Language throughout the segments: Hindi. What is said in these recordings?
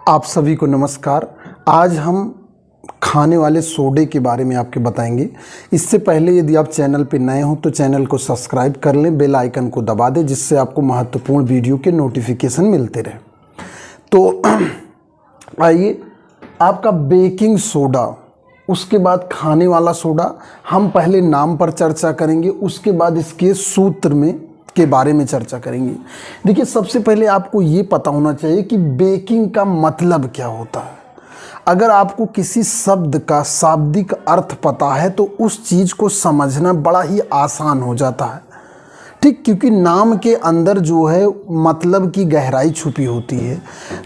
आप सभी को नमस्कार। आज हम खाने वाले सोडे के बारे में आपके बताएंगे। इससे पहले यदि आप चैनल पर नए हो तो चैनल को सब्सक्राइब कर लें, बेल आइकन को दबा दें, जिससे आपको महत्वपूर्ण वीडियो के नोटिफिकेशन मिलते रहे। तो आइए, आपका बेकिंग सोडा, उसके बाद खाने वाला सोडा, हम पहले नाम पर चर्चा करेंगे, उसके बाद इसके सूत्र में के बारे में चर्चा करेंगे। देखिए, सबसे पहले आपको ये पता होना चाहिए कि बेकिंग का मतलब क्या होता है। अगर आपको किसी शब्द का शाब्दिक अर्थ पता है तो उस चीज़ को समझना बड़ा ही आसान हो जाता है, ठीक, क्योंकि नाम के अंदर जो है मतलब की गहराई छुपी होती है।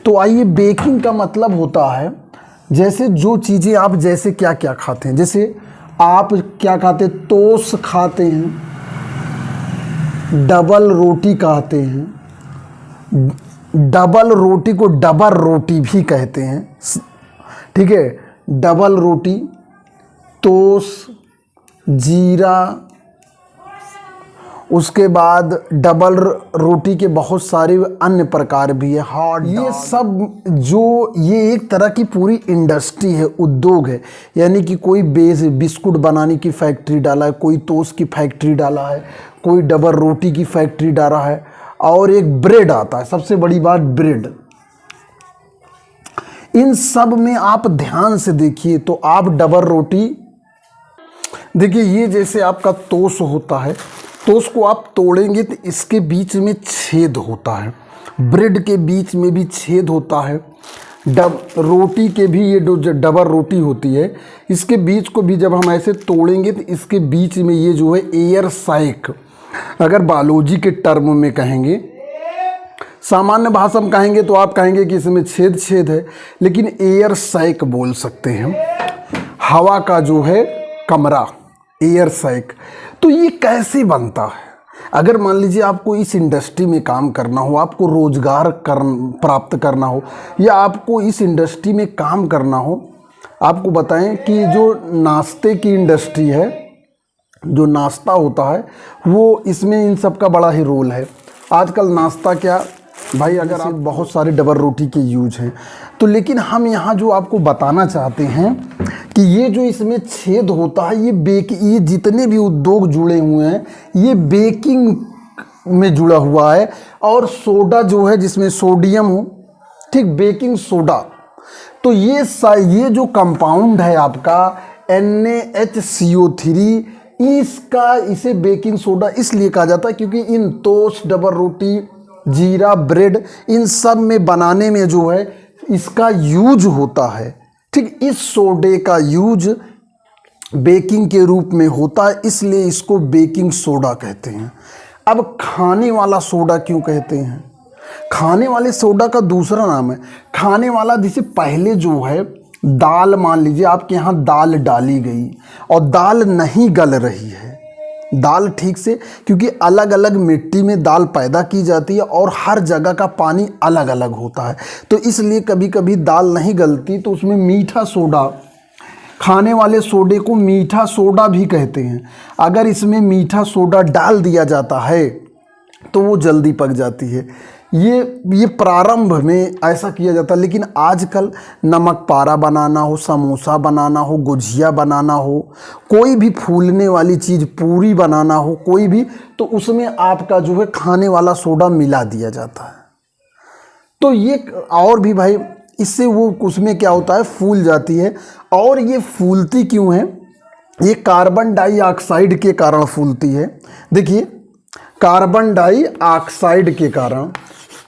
तो आइए, बेकिंग का मतलब होता है जैसे जो चीज़ें आप जैसे क्या क्या खाते हैं। जैसे आप क्या खाते हैं? टोस्ट खाते हैं, डबल रोटी कहते हैं, डबल रोटी को डबर रोटी भी कहते हैं, ठीक है। डबल रोटी, टोस्ट, जीरा, उसके बाद डबल रोटी के बहुत सारे अन्य प्रकार भी है, हॉट। ये सब जो ये एक तरह की पूरी इंडस्ट्री है, उद्योग है। यानी कि कोई बिस्कुट बनाने की फैक्ट्री डाला है, कोई टोस्ट की फैक्ट्री डाला है, कोई डबल रोटी की फैक्ट्री डाला है, और एक ब्रेड आता है। सबसे बड़ी बात, ब्रेड। इन सब में आप ध्यान से देखिए तो आप डबल रोटी देखिए, ये जैसे आपका टोस्ट होता है, टोस्ट को आप तोड़ेंगे तो इसके बीच में छेद होता है, ब्रेड के बीच में भी छेद होता है, रोटी के भी, ये जो डबल रोटी होती है इसके बीच को भी जब हम ऐसे तोड़ेंगे तो इसके बीच में ये जो है एयर सैक, अगर बायोलॉजी के टर्म में कहेंगे, सामान्य भाषा में कहेंगे तो आप कहेंगे कि इसमें छेद छेद है, लेकिन एयर सैक बोल सकते हैं, हवा का जो है कमरा, एयर सैक। तो ये कैसे बनता है? अगर मान लीजिए आपको इस इंडस्ट्री में काम करना हो, आपको रोजगार प्राप्त करना हो, या आपको इस इंडस्ट्री में काम करना हो, आपको बताएं कि जो नाश्ते की इंडस्ट्री है, जो नाश्ता होता है, वो इसमें इन सब का बड़ा ही रोल है। आजकल नाश्ता क्या भाई, अगर आप बहुत सारे डबल रोटी के यूज हैं तो, लेकिन हम यहाँ जो आपको बताना चाहते हैं कि ये जो इसमें छेद होता है, ये जितने भी उद्योग जुड़े हुए हैं, ये बेकिंग में जुड़ा हुआ है। और सोडा जो है जिसमें सोडियम हो, ठीक, बेकिंग सोडा। तो ये जो कंपाउंड है आपका NaHCO3, इसे बेकिंग सोडा इसलिए कहा जाता है क्योंकि इन टोस्ट, डबल रोटी, जीरा, ब्रेड, इन सब में बनाने में जो है इसका यूज होता है, ठीक। इस सोडे का यूज बेकिंग के रूप में होता है, इसलिए इसको बेकिंग सोडा कहते हैं। अब खाने वाला सोडा क्यों कहते हैं? खाने वाले सोडा का दूसरा नाम है खाने वाला। जैसे पहले जो है दाल, मान लीजिए आपके यहाँ दाल डाली गई और दाल नहीं गल रही है, दाल ठीक से, क्योंकि अलग अलग मिट्टी में दाल पैदा की जाती है और हर जगह का पानी अलग अलग होता है, तो इसलिए कभी कभी दाल नहीं गलती, तो उसमें मीठा सोडा, खाने वाले सोडे को मीठा सोडा भी कहते हैं। अगर इसमें मीठा सोडा डाल दिया जाता है तो वो जल्दी पक जाती है। ये प्रारंभ में ऐसा किया जाता है, लेकिन आजकल नमक पारा बनाना हो, समोसा बनाना हो, गुझिया बनाना हो, कोई भी फूलने वाली चीज़, पूरी बनाना हो कोई भी, तो उसमें आपका जो है खाने वाला सोडा मिला दिया जाता है। तो ये और भी भाई, इससे वो उसमें क्या होता है, फूल जाती है। और ये फूलती क्यों है? ये कार्बन डाइऑक्साइड के कारण फूलती है। देखिए, कार्बन डाइऑक्साइड के कारण,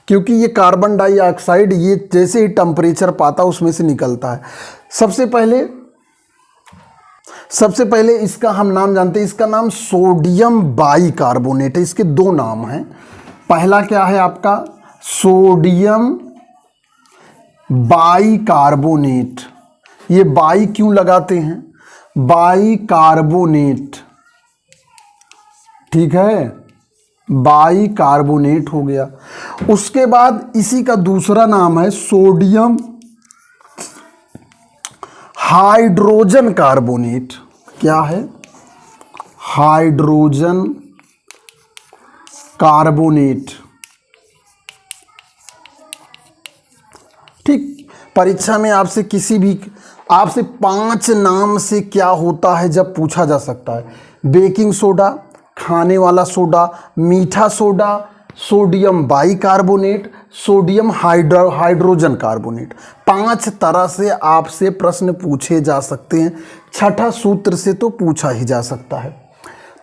क्योंकि ये कार्बन डाइऑक्साइड ये जैसे ही टेम्परेचर पाता उसमें से निकलता है। सबसे पहले इसका हम नाम जानते हैं, इसका नाम सोडियम बाइकार्बोनेट है। इसके दो नाम हैं। पहला क्या है आपका? Sodium bicarbonate. ये बाई क्यों लगाते हैं? बाइकार्बोनेट, ठीक है, बाइकार्बोनेट हो गया। उसके बाद इसी का दूसरा नाम है सोडियम हाइड्रोजन कार्बोनेट। क्या है? हाइड्रोजन कार्बोनेट, ठीक। परीक्षा में आपसे 5 नाम से क्या होता है जब पूछा जा सकता है। बेकिंग सोडा, खाने वाला सोडा, मीठा soda, sodium bicarbonate, sodium hydrogen carbonate. 5 तरह से आपसे प्रश्न पूछे जा सकते हैं। छठा सूत्र से तो पूछा ही जा सकता है।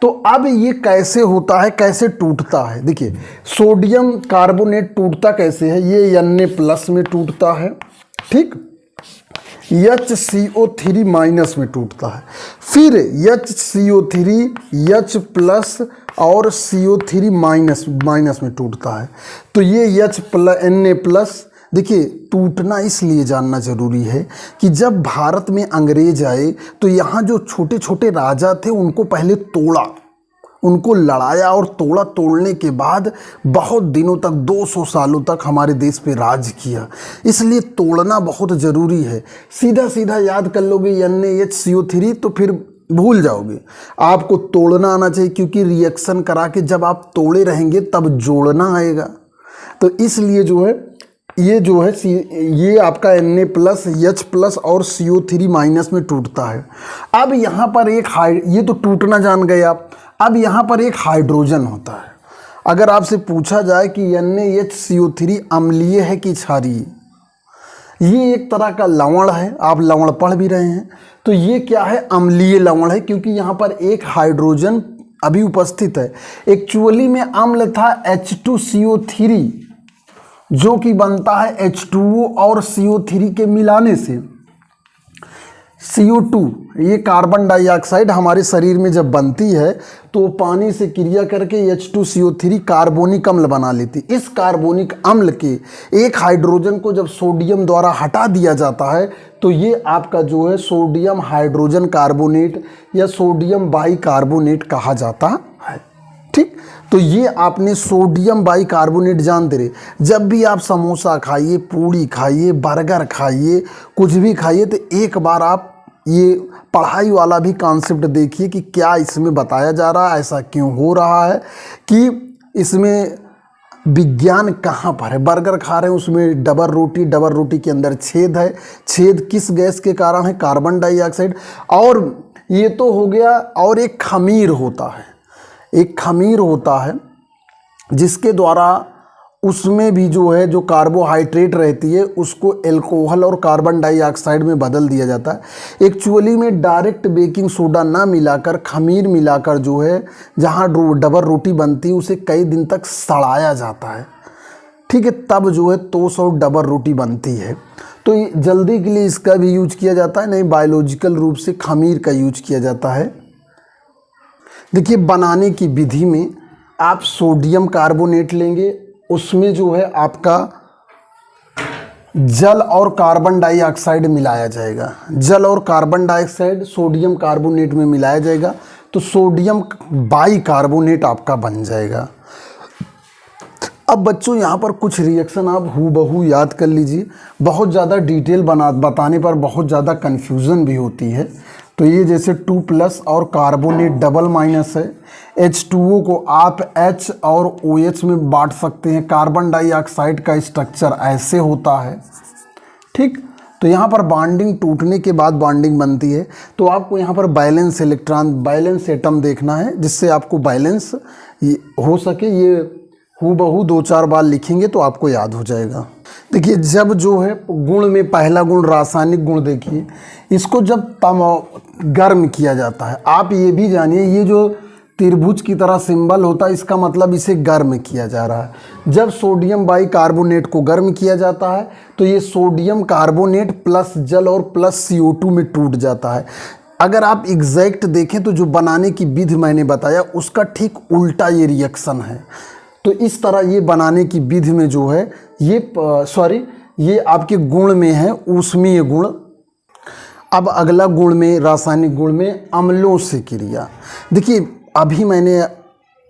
तो अब ये कैसे होता है, कैसे टूटता है? देखिए, सोडियम कार्बोनेट टूटता कैसे है? ये Na+ में टूटता है, ठीक। HCO3 माइनस में टूटता है, फिर HCO3 H+ और CO3 माइनस में टूटता है। तो ये Na+, देखिए टूटना इसलिए जानना जरूरी है कि जब भारत में अंग्रेज आए तो यहाँ जो छोटे छोटे राजा थे उनको पहले तोड़ा, उनको लड़ाया और तोड़ा। तोड़ने के बाद बहुत दिनों तक, 200 सालों तक हमारे देश पे राज किया। इसलिए तोड़ना बहुत ज़रूरी है। सीधा सीधा याद कर लोगे NaHCO3 तो फिर भूल जाओगे। आपको तोड़ना आना चाहिए, क्योंकि रिएक्शन करा के जब आप तोड़े रहेंगे तब जोड़ना आएगा। तो इसलिए ये आपका Na+, H+ और CO3 माइनस में टूटता है। अब यहाँ पर ये तो टूटना जान गए आप। अब यहाँ पर एक हाइड्रोजन होता है। अगर आपसे पूछा जाए कि NaHCO3 अम्लीय है कि क्षारीय, ये एक तरह का लवण है, आप लवण पढ़ भी रहे हैं। तो ये क्या है? अम्लीय लवण है, क्योंकि यहाँ पर एक हाइड्रोजन अभी उपस्थित है। एक्चुअली में अम्ल था H2CO3, जो कि बनता है H2O और CO3 के मिलाने से। CO2 ये कार्बन डाइऑक्साइड हमारे शरीर में जब बनती है तो पानी से क्रिया करके H2CO3 कार्बोनिक अम्ल बना लेती। इस कार्बोनिक अम्ल के एक हाइड्रोजन को जब सोडियम द्वारा हटा दिया जाता है तो ये आपका जो है सोडियम हाइड्रोजन कार्बोनेट या सोडियम बाइकार्बोनेट कहा जाता है, ठीक। तो ये आपने सोडियम बाइकार्बोनेट जानते रहे। जब भी आप समोसा खाइए, पूड़ी खाइए, बर्गर खाइए, कुछ भी खाइए, तो एक बार आप ये पढ़ाई वाला भी कॉन्सेप्ट देखिए कि क्या इसमें बताया जा रहा है, ऐसा क्यों हो रहा है, कि इसमें विज्ञान कहाँ पर है। बर्गर खा रहे हैं, उसमें डबल रोटी के अंदर छेद है। छेद किस गैस के कारण है? Carbon dioxide. और ये तो हो गया। और एक खमीर होता है जिसके द्वारा उसमें भी जो कार्बोहाइड्रेट रहती है उसको एल्कोहल और कार्बन डाइऑक्साइड में बदल दिया जाता है। एक्चुअली में डायरेक्ट बेकिंग सोडा ना मिलाकर खमीर मिलाकर जहाँ डबल रोटी बनती है उसे कई दिन तक सड़ाया जाता है, ठीक है। तब टोस्ट और डबल रोटी बनती है। तो जल्दी के लिए इसका भी यूज किया जाता है, नहीं बायोलॉजिकल रूप से खमीर का यूज किया जाता है। देखिए, बनाने की विधि में आप सोडियम कार्बोनेट लेंगे, उसमें आपका जल और कार्बन डाइऑक्साइड मिलाया जाएगा। जल और कार्बन डाइऑक्साइड सोडियम कार्बोनेट में मिलाया जाएगा तो सोडियम बाइकार्बोनेट आपका बन जाएगा। अब बच्चों यहाँ पर कुछ रिएक्शन आप हूबहू याद कर लीजिए। बहुत ज़्यादा डिटेल बताने पर बहुत ज़्यादा कन्फ्यूज़न भी होती है। तो ये जैसे 2+ और कार्बोनेट डबल माइनस है। H2O को आप H और OH में बांट सकते हैं। कार्बन डाइऑक्साइड का स्ट्रक्चर ऐसे होता है, ठीक। तो यहाँ पर बॉन्डिंग टूटने के बाद बॉन्डिंग बनती है। तो आपको यहाँ पर बैलेंस इलेक्ट्रॉन, बैलेंस एटम देखना है जिससे आपको बैलेंस हो सके। ये हूबहू 2-4 बार लिखेंगे तो आपको याद हो जाएगा। देखिए, जब गुण में पहला गुण रासायनिक गुण, देखिए इसको जब गर्म किया जाता है, आप ये भी जानिए ये जो त्रिभुज की तरह सिंबल होता है इसका मतलब इसे गर्म किया जा रहा है। जब सोडियम बाइकार्बोनेट को गर्म किया जाता है तो ये सोडियम कार्बोनेट प्लस जल और प्लस CO2 में टूट जाता है। अगर आप एग्जैक्ट देखें तो जो बनाने की विधि मैंने बताया उसका ठीक उल्टा ये रिएक्शन है। तो इस तरह ये बनाने की विधि में ये आपके गुण में है ऊष्मीय गुण। अब अगला गुण में, रासायनिक गुण में अम्लों से क्रिया। देखिए, अभी मैंने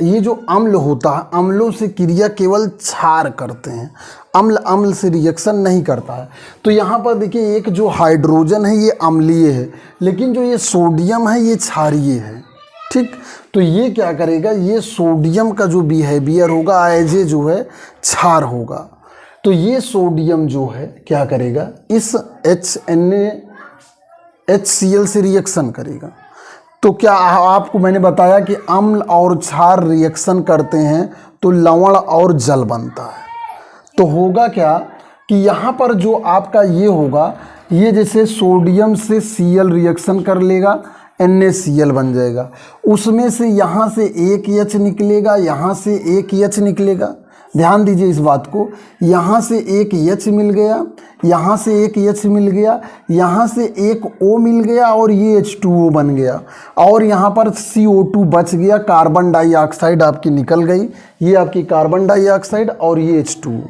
ये जो अम्ल होता है, अम्लों से क्रिया केवल क्षार करते हैं, अम्ल से रिएक्शन नहीं करता है। तो यहाँ पर देखिए, एक जो हाइड्रोजन है ये अम्लीय है, लेकिन जो ये सोडियम है ये क्षारीय है, ठीक। तो ये क्या करेगा, ये सोडियम का जो बिहेवियर होगा एज ए क्षार होगा। तो ये सोडियम जो है क्या करेगा, इस HCl से रिएक्शन करेगा। तो क्या आपको मैंने बताया कि अम्ल और क्षार रिएक्शन करते हैं तो लवण और जल बनता है। तो होगा क्या कि यहाँ पर जो आपका ये होगा, ये जैसे सोडियम से Cl रिएक्शन कर लेगा, NaCl बन जाएगा। उसमें से यहाँ से एक H निकलेगा, यहाँ से एक H निकलेगा। ध्यान दीजिए इस बात को, यहाँ से एक H मिल गया, यहाँ से एक H मिल गया, यहाँ से एक O मिल गया और ये H2O बन गया, और यहाँ पर CO2 बच गया, कार्बन डाइऑक्साइड आपकी निकल गई। ये आपकी कार्बन डाइऑक्साइड और ये H2O।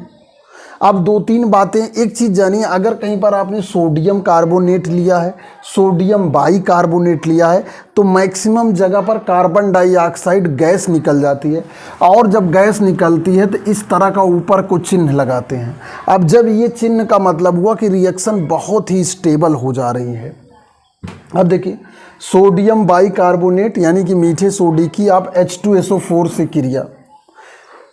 अब दो तीन बातें, एक चीज़ जानिए, अगर कहीं पर आपने सोडियम कार्बोनेट लिया है, सोडियम बाइकार्बोनेट लिया है, तो मैक्सिमम जगह पर कार्बन डाइऑक्साइड गैस निकल जाती है, और जब गैस निकलती है तो इस तरह का ऊपर को चिन्ह लगाते हैं। अब जब ये चिन्ह का मतलब हुआ कि रिएक्शन बहुत ही स्टेबल हो जा रही है। अब देखिए, सोडियम बाइकार्बोनेट यानी कि मीठे सोडे की आप H2SO4 से क्रिया,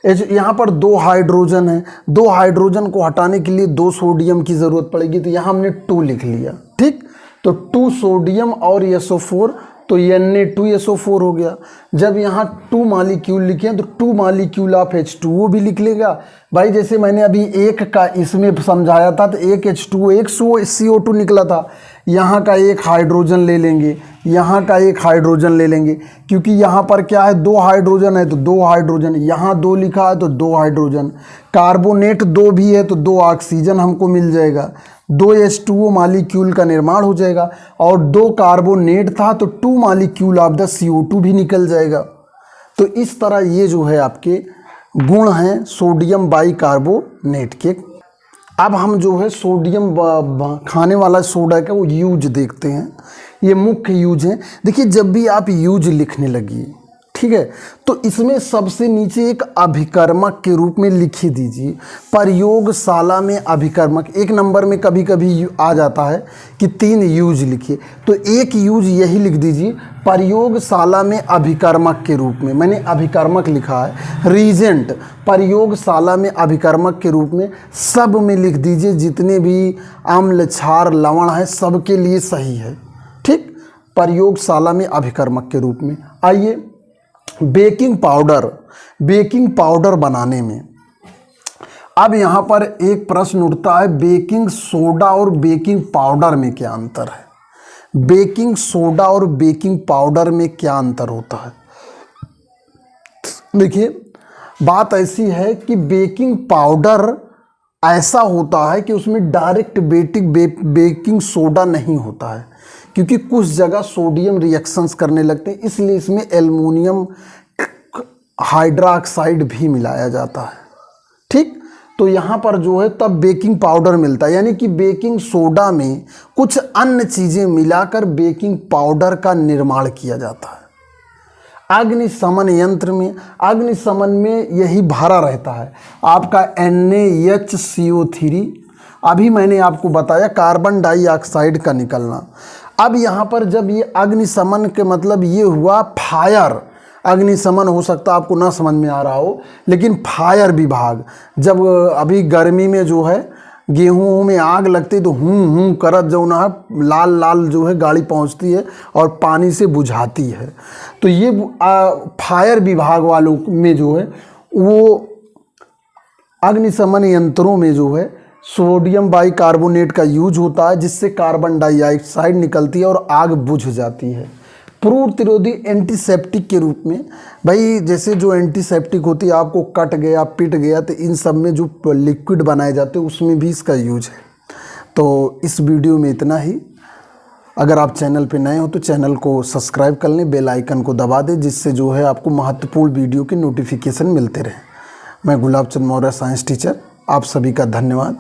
यहाँ पर दो हाइड्रोजन है, दो हाइड्रोजन को हटाने के लिए दो सोडियम की ज़रूरत पड़ेगी, तो यहाँ हमने 2 लिख लिया। ठीक, तो 2 सोडियम और SO4, तो Na2SO4 हो गया। जब यहाँ 2 मालिक्यूल लिखे हैं तो 2 मालिक्यूल आप H2O भी लिख लेगा। भाई जैसे मैंने अभी एक का इसमें समझाया था, तो एक H2O, एक CO2 निकला था, यहाँ का एक हाइड्रोजन ले लेंगे, यहाँ का एक हाइड्रोजन ले लेंगे, क्योंकि यहाँ पर क्या है, 2 हाइड्रोजन है तो 2 हाइड्रोजन, यहाँ 2 लिखा है तो 2 हाइड्रोजन, कार्बोनेट 2 भी है तो 2 ऑक्सीजन हमको मिल जाएगा, 2 H2O मालिक्यूल का निर्माण हो जाएगा, और 2 कार्बोनेट था तो 2 मालिक्यूल ऑफ द CO2 भी निकल जाएगा। तो इस तरह ये जो है आपके गुण हैं सोडियम बाइकार्बोनेट के। अब हम जो है सोडियम खाने वाला सोडा का वो यूज देखते हैं। ये मुख्य यूज है। देखिए, जब भी आप यूज लिखने लगिए, ठीक है, तो इसमें सबसे नीचे एक अभिकर्मक के रूप में लिखी दीजिए, प्रयोगशाला में अभिकर्मक। एक नंबर में कभी कभी आ जाता है कि 3 यूज लिखिए, तो एक यूज यही लिख दीजिए, प्रयोगशाला में अभिकर्मक के रूप में। मैंने अभिकर्मक लिखा है, रीजेंट, प्रयोगशाला में अभिकर्मक के रूप में सब में लिख दीजिए, जितने भी अम्ल क्षार लवण है सबके लिए सही है। ठीक, प्रयोगशाला में अभिकर्मक के रूप में। आइए, बेकिंग पाउडर बनाने में अब यहाँ पर एक प्रश्न उठता है, बेकिंग सोडा और बेकिंग पाउडर में क्या अंतर है? बेकिंग सोडा और बेकिंग पाउडर में क्या अंतर होता है? देखिए, बात ऐसी है कि बेकिंग पाउडर ऐसा होता है कि उसमें डायरेक्ट बेकिंग सोडा नहीं होता है, क्योंकि कुछ जगह सोडियम रिएक्शंस करने लगते हैं, इसलिए इसमें एल्युमिनियम हाइड्रोक्साइड भी मिलाया जाता है। ठीक, तो यहाँ पर जो है तब बेकिंग पाउडर मिलता है, यानी कि बेकिंग सोडा में कुछ अन्य चीज़ें मिलाकर बेकिंग पाउडर का निर्माण किया जाता है। अग्निशमन यंत्र में, अग्निशमन में यही भरा रहता है आपका NaHCO3। अभी मैंने आपको बताया कार्बन डाइऑक्साइड का निकलना। अब यहाँ पर जब ये अग्निशमन के मतलब ये हुआ फायर, अग्निशमन हो सकता है आपको ना समझ में आ रहा हो, लेकिन फायर विभाग, जब अभी गर्मी में जो है गेहूँ में आग लगती तो हूँ करत जो ना लाल लाल जो है गाड़ी पहुँचती है और पानी से बुझाती है। तो ये फायर विभाग वालों में जो है वो अग्निशमन यंत्रों में जो है सोडियम बाइकार्बोनेट का यूज होता है, जिससे कार्बन डाइऑक्साइड निकलती है और आग बुझ जाती है। प्रतिरोधी एंटीसेप्टिक के रूप में, भाई जैसे जो एंटीसेप्टिक होती है, आपको कट गया पिट गया तो इन सब में जो लिक्विड बनाए जाते हैं उसमें भी इसका यूज है। तो इस वीडियो में इतना ही। अगर आप चैनल पे नए हो तो चैनल को सब्सक्राइब कर लें, बेल आइकन को दबा दें, जिससे जो है आपको महत्वपूर्ण वीडियो के नोटिफिकेशन मिलते रहें। मैं गुलाब चंद मौर्य, साइंस टीचर, आप सभी का धन्यवाद।